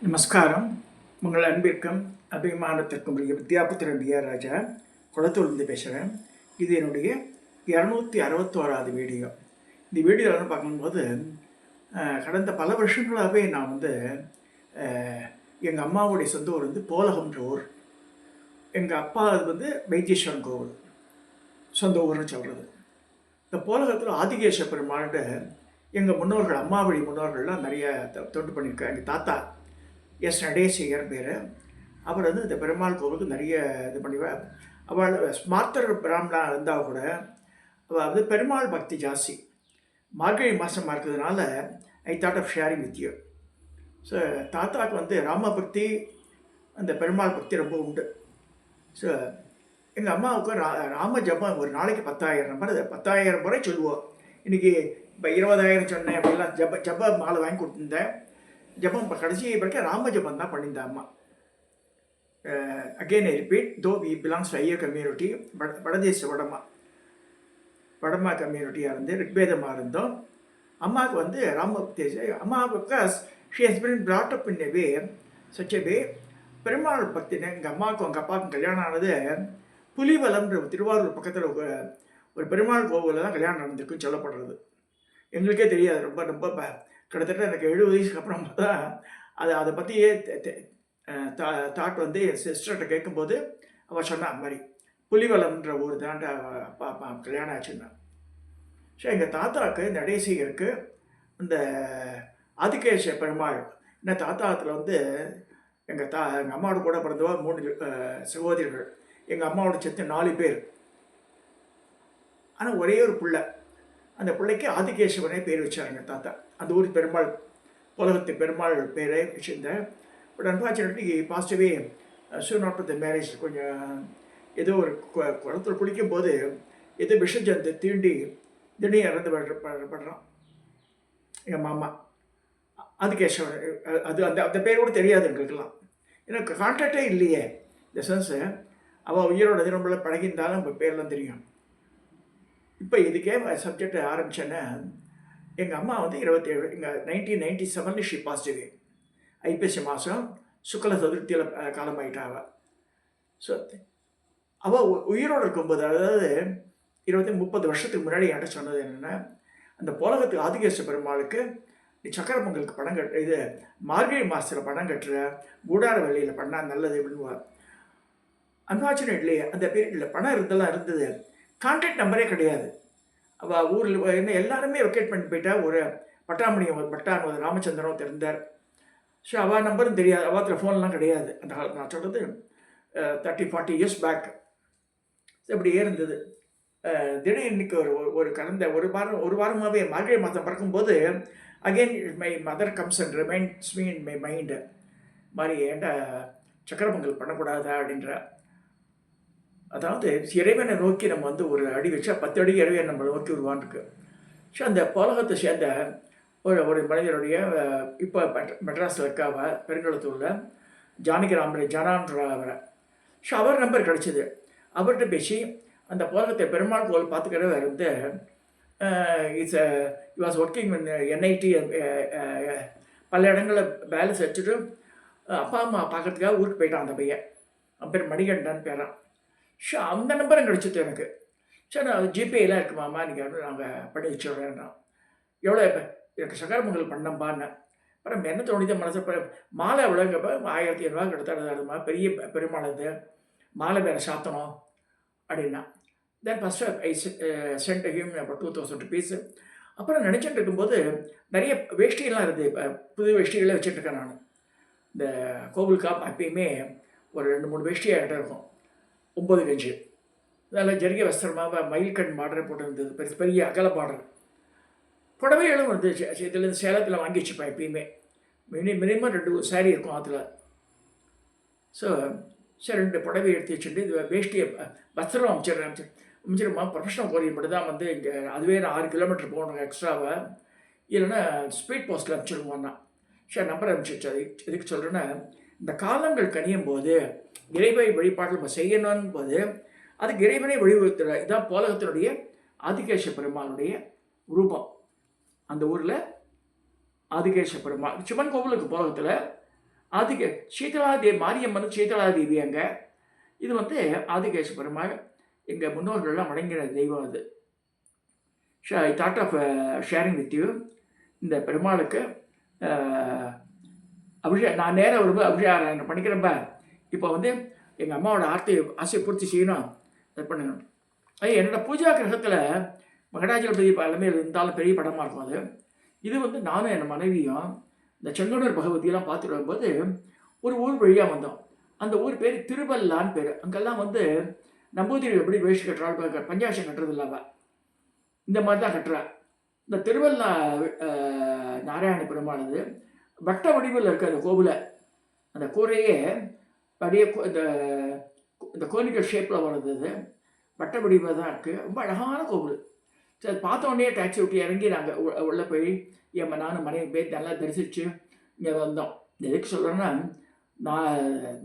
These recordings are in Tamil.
நமஸ்காரம். உங்கள் அன்பிற்கும் அபிமானத்திற்கும் உரிய வித்யாபுத்திரன் டி.ஆர். ராஜா குளத்தூர்லேருந்து பேசுகிறேன். இது என்னுடைய 261வது வீடியோ. இந்த வீடியோவில் பார்க்கும்போது கடந்த பல வருஷங்களாகவே நான் எங்கள் அம்மாவுடைய சொந்த ஊர் போலகம்ன்ற ஊர். எங்கள் அப்பா வைத்தீஸ்வரன் கோவில் சொந்த ஊர்னு சொல்கிறது. இந்த போலகத்தில் ஆதிகேச பெருமாள்கிட்ட எங்கள் முன்னோர்கள், அம்மா வழி முன்னோர்கள்லாம் நிறைய தொண்டு பண்ணியிருக்காங்க. எங்கள் தாத்தா எஸ் நடேசேகர் பேர். அவர் இந்த பெருமாள் கோவிலுக்கு நிறைய இது பண்ணுவார். அவள் ஸ்மார்த்தர் பிராமணா இருந்தால் கூட அவள் பெருமாள் பக்தி ஜாஸ்தி. மார்கழி மாதமாக இருக்கிறதுனால I thought of sharing with you. So தாத்தாவுக்கு ராம பக்தி, அந்த பெருமாள் பக்தி ரொம்ப உண்டு. ஸோ எங்கள் அம்மாவுக்கு ராம ஜபம் ஒரு நாளைக்கு 10,000 நம்பர், 10,000 முறை சொல்லுவோம். இன்றைக்கி இப்போ 20,000 சொன்னேன் அப்படிலாம் ஜப மாலை வாங்கி கொடுத்துருந்தேன். ஜபம் இப்போ கடைசி வரைக்கும் ராம ஜபம் தான் பண்ணியிருந்தேன் அம்மா. Again I repeat, though we belongs to Iyer community, வடதேச வடமா கம்யூனிட்டியாக இருந்து ரிக்வேதமாக இருந்தோம். அம்மாவுக்கு ராம அம்மா because she has been brought up in a way such a way. Perumal பக்தின்னு எங்கள் அம்மாவுக்கும் எங்கள் அப்பாவுக்கும் கல்யாணம் ஆனது புலிவலம்ன்ற திருவாரூர் பக்கத்தில் ஒரு பெருமாள் கோவிலில் தான் கல்யாணம் நடந்திருக்குன்னு சொல்லப்படுறது. எங்களுக்கே தெரியாது. ரொம்ப ரொம்ப கிட்டத்தட்ட எனக்கு 70 வயசுக்கு அப்புறம் தான் அதை பற்றியே தாட் என் சிஸ்டர்கிட்ட கேட்கும்போது அவள் சொன்னா, அந்த மாதிரி புலிவலம்ன்ற ஊர் தான்ட்டு அப்பா கல்யாணம் ஆச்சுன்னா. ஸோ எங்கள் தாத்தாவுக்கு நடேசேகருக்கு இந்த ஆதிகேச பெருமாள், என்ன தாத்தாத்தில் எங்கள் அம்மாவோட கூட பிறந்தவா 3 சகோதரிகள். எங்கள் அம்மாவோட சேர்த்து 4 பேர். ஆனால் ஒரே ஒரு பிள்ளை. அந்த பிள்ளைக்கு ஆதிகேசவனே பேர் வச்சார் எங்கள் தாத்தா. அந்த ஊர் பெருமாள், உலகத்து பெருமாள் பேரை வச்சுருந்தேன். But unfortunately past away soon after the marriage. கொஞ்சம் ஏதோ ஒரு குளத்தில் குளிக்கும்போது ஏதோ விஷஜந்து தீண்டி திடீர்னு இறந்து படுறான் எங்கள் மாமா ஆதிகேசவன். அது அந்த பேர் கூட தெரியாது எங்களுக்கெல்லாம். எனக்கு கான்டாக்டே இல்லையே. இந்த சென்ஸு அவள் உயிரோட தினம்பல பழகியிருந்தாலும் இப்போ பேர்லாம் தெரியும். இப்போ இதுக்கே சப்ஜெக்ட் ஆரம்பித்தேன்னா, எங்கள் அம்மா 27 எங்கள் 1997 ஷி பாஸ்ட் அவே. ஐப்பசி மாதம் சுக்ல சதுர்த்தியில் காலமாயிட்டா அவள். ஸோ அவள் உயிரோடு இருக்கும்போது, அதாவது 20-30 வருஷத்துக்கு முன்னாடி என்கிட்ட சொன்னது என்னென்னா, அந்த போலகத்துக்கு ஆதிகேச பெருமாளுக்கு நீ சக்கர பொங்கலுக்கு பணம் கட்டுற, இது மார்கழி மாதத்தில் பணம் கட்டுற, கூடார வெள்ளியில் பண்ணால் நல்லது அப்படின்னுவார். அன்ஃபார்ச்சுனேட்லி அந்த பீரியடில் பணம் இருந்தது, கான்டாக்ட் நம்பரே கிடையாது. அவள் ஊரில் என்ன எல்லாருமே வெக்கேட் பண்ணி போயிட்டா. ஒரு பட்டான் ராமச்சந்திரன் தெரிந்தார். ஸோ அவள் நம்பரும் தெரியாது. அவத்தில் ஃபோன்லாம் கிடையாது அந்த காலத்தில். நான் சொல்கிறது 30-40 இயர்ஸ் பேக். இப்படியே இருந்தது. திடீர்னு இன்னைக்கு ஒரு கடந்த ஒரு வாரமாகவே மார்கழி மாதம் பிறக்கும்போது again my mother comes and reminds me in my mind, மாதிரி ஏன்டா சக்கர பொங்கல் பண்ணக்கூடாதா அப்படின்ற. அதாவது இறைவனை நோக்கி நம்ம ஒரு அடி வச்சா 10 அடி இறைவன் நம்மளை நோக்கி வருவான்ருக்கு. ஸோ அந்த போலகத்தை சேர்ந்த ஒரு மனிதனுடைய இப்போ மெட்ராஸில் இருக்காவ பெருங்குளத்தூரில் ஜானான்ற அவரை. ஸோ அவர் நம்பர் கிடச்சிது. அவர்கிட்ட பேசி அந்த போலகத்தை பெருமாள் கோவில் பார்த்துக்கிறவர் வாஸ் ஒர்க்கிங் என்ஐடி பல இடங்களில் பேலன்ஸ் வச்சுட்டு அப்பா அம்மா பார்க்கறதுக்காக ஊருக்கு போயிட்டான் அந்த பையன். அவன் பேர் மணிகண்டன் பேரான். ஸோ அந்த நம்பரும் கிடச்சிது எனக்கு. சரி, நான் ஜிபேலாம் இருக்குமாம்மா, நீங்கள் நாங்கள் பண்ணி வச்சுடுறேன்னா. எவ்வளோ இப்போ எனக்கு சக்கர பொங்கல் பண்ணம்பான்னு. அப்புறம் என்ன தோணுது மனசு, மாலை எவ்வளோங்கப்போ 1,500 கிட்டத்தடுமா, பெரிய பெருமாள் இது மாலை வேறு சாத்தணும் அப்படின்னா. Then first I sent him அப்புறம் 2,000 rupees. அப்புறம் நினச்சிட்டு இருக்கும்போது நிறைய வேஷ்டிகள்லாம் இருக்குது. இப்போ புது வேஷ்டிகளே வச்சுட்டுருக்கேன் நான். இந்த கோவிலுக்காக எப்பயுமே ஒரு 2-3 வேஷ்டி என்கிட்ட இருக்கும். 9 கஞ்சி அதில் ஜரிகை வஸ்திரமாக மயில்கண் பார்டர் போட்டு பெரிய அகல பார்டர். புடவைகளும் இதுலேருந்து சேலத்தில் வாங்கி வச்சுப்பேன் எப்பயுமே. மினிமம் 2 சாரீ இருக்கும் அதில். ஸோ சரி, 2 புடவை எடுத்து வச்சுட்டு இது வேஷ்டியை வஸ்திரம் அமைச்சிருமா. ப்ரொஃபஷனல் கோரியர் மட்டும் தான் இங்கே. அதுவே நான் 6 கிலோமீட்டர் போகணும் எக்ஸ்ட்ராவை. இல்லைன்னா ஸ்பீட் போஸ்ட்டில் அனுப்பிச்சிடுவோன்னா. சரி, நம்பர் அனுப்பிச்சிச்சு. எதுக்கு சொல்கிறேன்னா, இந்த காலங்கள் கனியும் போது இறைவை வழிபாடு நம்ம செய்யணும் போது அதுக்கு இறைவனை வழிவகுத்துற இதான் போலகத்தினுடைய ஆதிகேச பெருமாளுடைய ரூபம். அந்த ஊரில் ஆதிகேச பெருமாள் சிவன் கோவிலுக்கு போகிறதுல ஆதிக சீதளாதேவி மாரியம்மன் சீதளாதேவி அங்கே. இது வந்து ஆதிகேச பெருமாள் எங்கள் முன்னோர்கள்லாம் வணங்கின தெய்வம் அது. So I thought of sharing with you. இந்த பெருமாளுக்கு நான் நேராக வரும்போது அபிஷேகம் பண்ணிக்கிறப்ப இப்போ வந்து எங்கள் அம்மாவோட ஆசையை பூர்த்தி செய்யணும், அது பண்ணணும். என்னோடய பூஜா கிரகத்தில் மகடாஜலபதி எல்லாமே இருந்தாலும் பெரிய படமாக இருக்கும் அது. இது வந்து நானும் என் மனைவியும் இந்த செங்கனூர் பகவதியெல்லாம் பார்த்துட்டு வரும்போது ஒரு ஊர் வழியாக வந்தோம். அந்த ஊர் பேர் திருவல்லான்னு பேர். அங்கெல்லாம் வந்து நம்பூதிரி எப்படி வேஷ்டி கட்டுறாள், பஞ்சாட்சம் கட்டுறது இல்லாமல் இந்த மாதிரி தான் கட்டுறா. இந்த திருவல்லா நாராயண பெருமாள் அது வட்ட வடிவில் இருக்குது. அந்த கோவிலை அந்த கூரையே அப்படியே இந்த கோனிக்கல் ஷேப்பில் வர்றது, அது வட்ட வடிவாக தான் இருக்குது. ரொம்ப அழகான கோவில். சரி, அது பார்த்தோன்னே டாக்ஸி விட்டு இறங்கி நாங்கள் உள்ளே போய் நானும் மனைவி போய் நல்லா தரிசித்து இங்கே வந்தோம். எதுக்கு சொல்கிறேன்னா, நான்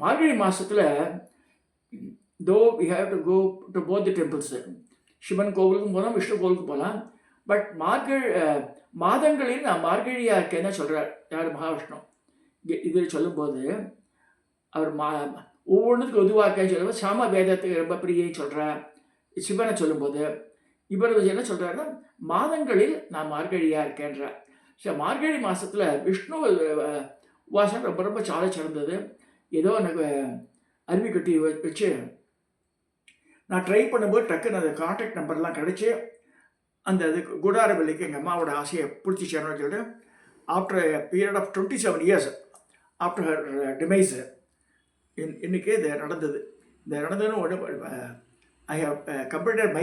மார்கழி மாதத்தில் though we have to go to both the temples. Sivan கோவிலுக்கும் போகலாம், விஷ்ணு கோவிலுக்கும் போகலாம். பட் மாதங்களில் நான் மார்கழியாக இருக்கேன்னு சொல்கிறார் யார், மகாவிஷ்ணு. இதில் சொல்லும்போது அவர் ஒவ்வொன்றுத்துக்கு உதுவாக இருக்கேன்னு சொல்லும்போது சாம வேதத்துக்கு ரொம்ப பிரியன்னு சொல்கிறார். சிவனை சொல்லும்போது இவர் என்ன சொல்கிறாருன்னா, மாதங்களில் நான் மார்கழியாக இருக்கேன்றார். ஸோ மார்கழி மாதத்தில் விஷ்ணு உபாசனம் ரொம்ப ரொம்ப சாலை சிறந்தது. ஏதோ எனக்கு அருவி கட்டி வச்சு நான் ட்ரை பண்ணும்போது டக்குன்னு அந்த கான்டாக்ட் நம்பர்லாம் கிடச்சி அந்த இதுக்கு குடார வெள்ளிக்கு எங்கள் அம்மாவோட ஆசையை பூர்த்தி செய்யணும்னு சொல்லிட்டு after period of 27 years after her demise இன்றைக்கே இது நடந்தது. இந்த நடந்ததுன்னு ஒன்று I have completed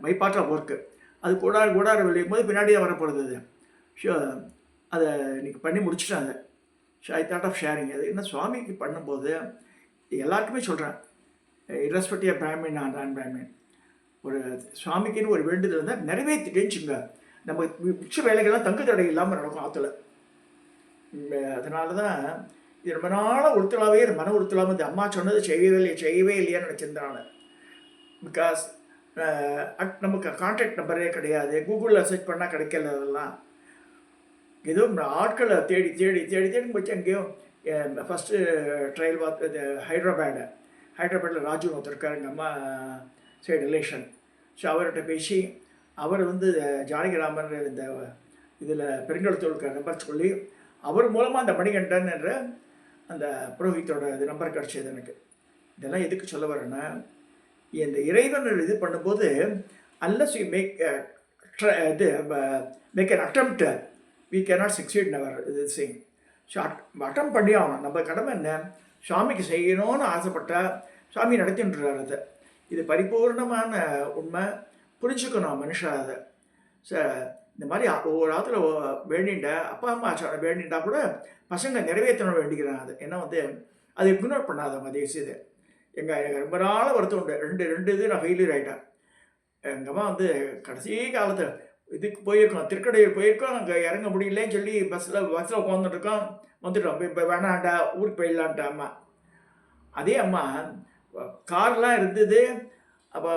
my part of work. அது குடார வெள்ளியும் போது பின்னாடியே வரப்போகிறது அது. ஸோ அதை இன்றைக்கி பண்ணி முடிச்சுட்டாங்க. So I thought of sharing. அது என்ன சுவாமிக்கு பண்ணும்போது எல்லாருக்குமே சொல்கிறேன், இரஸ்பெக்டிவ் பிராமின் நான் பிராமின், ஒரு சுவாமிக்குன்னு ஒரு வேண்டுதல் இருந்தால் நிறைவேற்றிட்டேன்னு நம்ம மிச்ச வேலைகள்லாம் தங்கு தடை இல்லாமல் நடக்கும் ஆற்றுல. அதனால தான் இது ரொம்ப நாளாக உறுத்தலாகவே மன உறுத்தலாமல் இந்த அம்மா சொன்னது செய்யவே இல்லையான்னு நினச்சிருந்தேன் நான். பிகாஸ் நமக்கு கான்டாக்ட் நம்பரே கிடையாது, கூகுளில் சர்ச் பண்ணால் கிடைக்கல. அதெல்லாம் ஏதோ ஆட்களை தேடி தேடி தேடி தேடி போச்சு. எங்கேயோ ஃபஸ்ட்டு ட்ரையல் பார்த்து ஹைதராபாடில் ராஜுன்னு ஒருத்தர் இருக்கார், எங்கள் அம்மா சைடு ரிலேஷன். ஸோ அவர்கிட்ட பேசி அவர் வந்து ஜானகிராமன் இந்த இதில் பெருங்கலத்தூருக்கு நம்பர் சொல்லி அவர் மூலமாக அந்த மணிகண்டன் என்ற அந்த புரோஹித்தோட இது நம்பர் கிடச்சிது எனக்கு. இதெல்லாம் எதுக்கு சொல்ல வரேன்னா, இந்த இறைவன் இது பண்ணும்போது unless we make an attempt, we cannot succeed in our this thing. So அட்டம் பண்ணி ஆகணும். நம்ம கடமை என்ன, சுவாமிக்கு செய்யணும்னு ஆசைப்பட்டால் சுவாமி நடத்தின்றார். அதை இது பரிபூர்ணமான உண்மை, புரிஞ்சுக்கணும் மனுஷன் அதை. ஸோ இந்த மாதிரி ஒவ்வொரு ஆற்றுல வேண்டிண்டா அப்பா அம்மா வேண்டிண்டா கூட பசங்க நிறைவேற்றணும் வேண்டிக்கிறாங்க. அது ஏன்னா வந்து அதை இக்னோர் பண்ணாதவங்க தேசியது. எனக்கு ரொம்ப நாள் வருத்தம் உண்டு. ரெண்டு இது நான் ஃபெயிலியர் ஆகிட்டேன். எங்கள் அம்மா வந்து கடைசி காலத்தில் இதுக்கு போயிருக்கோம், திருக்கடையூர் போயிருக்கோம். அங்கே இறங்க முடியலன்னு சொல்லி பஸ்ஸில் உட்காந்துட்டுருக்கோம். வந்துட்டோம், இப்போ வேணாண்டா ஊருக்கு போயிடலான்ட்டு அம்மா. அதே அம்மா கார்லாம் இருந்தது. அப்போ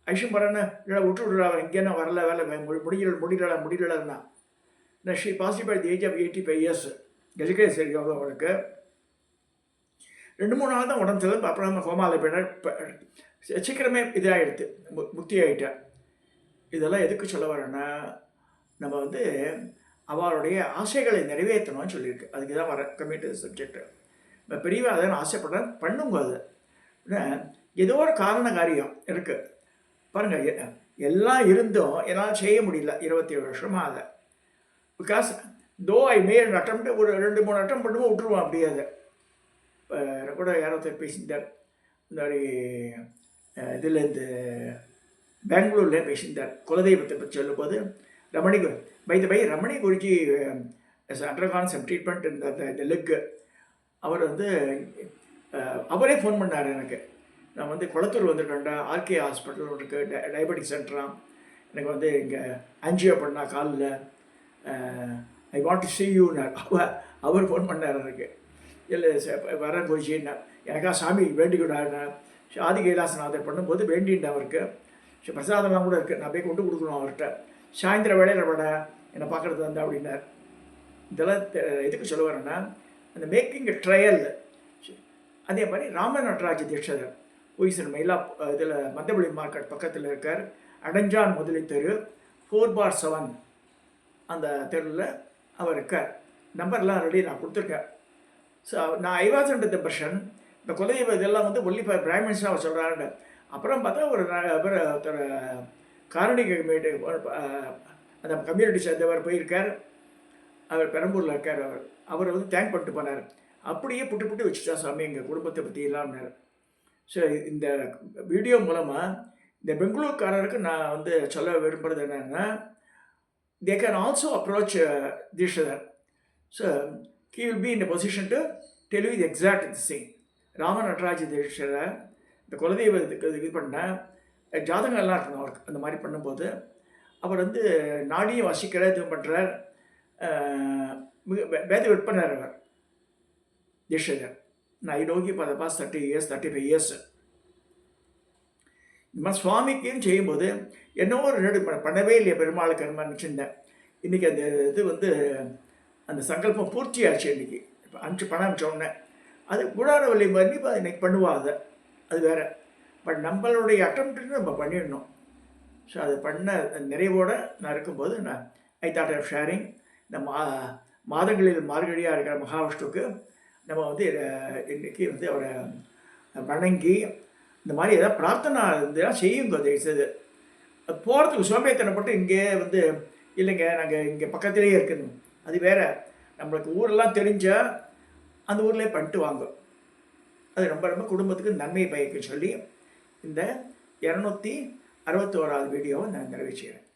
ஐஷம் வரேன்னு இல்லை விட்டுவிட்றா, எங்கேன்னா வரல, வேலை முடியலன்னா நான் she positive by the age of 85 years. கஜகே சரி எவ்வளோ அவளுக்கு 2-3 நாள் தான் உடம்பு சரியில்லை. அப்புறம் கோமாவில் போயிட்டேன். சீக்கிரமே இதாகிடுது, முக்தி ஆகிட்டேன். இதெல்லாம் எதுக்கு சொல்ல வரேன்னா, நம்ம வந்து அவளுடைய ஆசைகளை நிறைவேற்றணும்னு சொல்லியிருக்கு. அதுக்கு தான் வர கம்மிட்டு சப்ஜெக்டு. இப்போ பெரியவா அதை நான் ஆசைப்படுறேன், பண்ணுங்க. அது ஏதோ ஒரு காரண காரியம் இருக்குது பாருங்கள். எல்லாம் இருந்தும் என்னால் செய்ய முடியல 27 வருஷமாக அதை. பிகாஸ் தோ ஐ மேட் அட்டம், ஒரு 2-3 அட்டம் பண்ணும்போது விட்டுருவோம் அப்படியே. அதை கூட யாரோ பேசியிருந்தார், இந்த மாதிரி இதில் இந்த பெங்களூரில் பேசியிருந்தார் குலதெய்வத்தை பற்றி சொல்லும்போது. Ramani Guruji undergone some treatment இந்த லெக்கு. அவர் வந்து அவரே ஃபோன் பண்ணார் எனக்கு. நான் வந்து குளத்தூர் வந்துட்டேன்டா, ஆர்கே ஹாஸ்பிட்டல் இருக்குது, டயபெட்டிக் சென்டராம். எனக்கு வந்து இங்கே ஆன்ஜியோ பண்ணா காலில், ஐ வாண்ட் டு see youனார். அவர் ஃபோன் பண்ணார் எனக்கு. இல்லை வர குருஜின்னா, எனக்கா சாமி வேண்டிக்கூடாதுன்னா. ஆதி கைலாசநாதர் பண்ணும்போது வேண்டின்ட்டு அவருக்கு. பிரசாதம்லாம் கூட இருக்குது, நான் போய் கொண்டு கொடுக்கணும் அவர்கிட்ட. சாயந்தர வேலையில் விட என்னை பார்க்குறது வந்தா அப்படின்னார். இதெல்லாம் எதுக்கு சொல்ல வரேன்னா, அந்த மேக்கிங் ட்ரையல். அதே மாதிரி ராம நடராஜ தீட்சிதர் பொய்சன் மயிலா இதில் மந்தவெளி மார்க்கெட் பக்கத்தில் இருக்கார். அடஞ்சான் முதலி தெரு 4/7 அந்த தெருவில் அவர் இருக்கார். நம்பர்லாம் ஆல்ரெடி நான் கொடுத்துருக்கேன். ஸோ நான் I was under the impression இந்த குலதெய்வ இதெல்லாம் வந்து ஒன்லி ஃபார் பிராமின்ஸ் அவர் சொல்கிறாங்க. அப்புறம் பார்த்தா ஒருத்தர் காரணிக அந்த கம்யூனிட்டி சேர்ந்தவர் போயிருக்கார். அவர் பெரம்பூரில் இருக்கார். அவர் வந்து தேங்க் பண்ணிட்டு போனார். அப்படியே புட்டு வச்சுட்டா சாமி எங்கள் குடும்பத்தை பற்றி எல்லாம்னார். ஸோ இந்த வீடியோ மூலமாக இந்த பெங்களூர்காரருக்கு நான் வந்து சொல்ல விரும்புகிறது என்னென்னா, they can also approach Dikshitar. So he will be in a position to tell you the exact thing. Rama Nataraja தீட்சிதரை இந்த குலதெய்வத்துக்கு இது பண்ண ஜாதகம் எல்லாம் இருக்கணும் அவருக்கு. அந்த மாதிரி பண்ணும்போது அவர் வந்து நாடியும் வசிக்கிற இது பண்ணுறார். வேத விற்பனர் அவர் தீட்சிதர். நான் நோக்கி for the past 30 years 35 years இந்த மாதிரி சுவாமிக்குன்னு செய்யும்போது என்னவோ ஒரு நடு பண்ணவே இல்லையா பெருமாளுக்கு அந்த மாதிரி நினச்சிருந்தேன். இன்றைக்கி அந்த இது வந்து அந்த சங்கல்பம் பூர்த்தி ஆச்சு. இன்றைக்கி இப்போ பணம் அனுப்பிச்சோடனே அது குடாரவல்லி பண்ணி இப்போ இன்றைக்கி பண்ணுவாங்க. அது வேறு. பட் நம்மளுடைய அட்டம்ப்ட்டு நம்ம பண்ணிடணும். ஸோ அது பண்ண நிறைவோடு நான் இருக்கும்போது நான் ஐ தாட் ஆஃப் ஷேரிங். இந்த மாதங்களில் மார்கழியாக இருக்கிற மகாவிஷ்ணுவுக்கு நம்ம வந்து இன்றைக்கி வந்து அவரை வணங்கி இந்த மாதிரி ஏதாவது பிரார்த்தனை இருந்தால் செய்யுங்க. அது போகிறதுக்கு சோம்பேத்தனைப்பட்டு இங்கே வந்து இல்லைங்க நாங்கள் இங்கே பக்கத்துலேயே இருக்கணும் அது வேறு. நம்மளுக்கு ஊரெல்லாம் தெரிஞ்சால் அந்த ஊர்லேயே பண்ணிட்டு வாங்க. அது ரொம்ப ரொம்ப குடும்பத்துக்கு நன்மை பயக்க சொல்லி இந்த 261வது வீடியோவை நான் நிறைவேற்றுகிறேன்.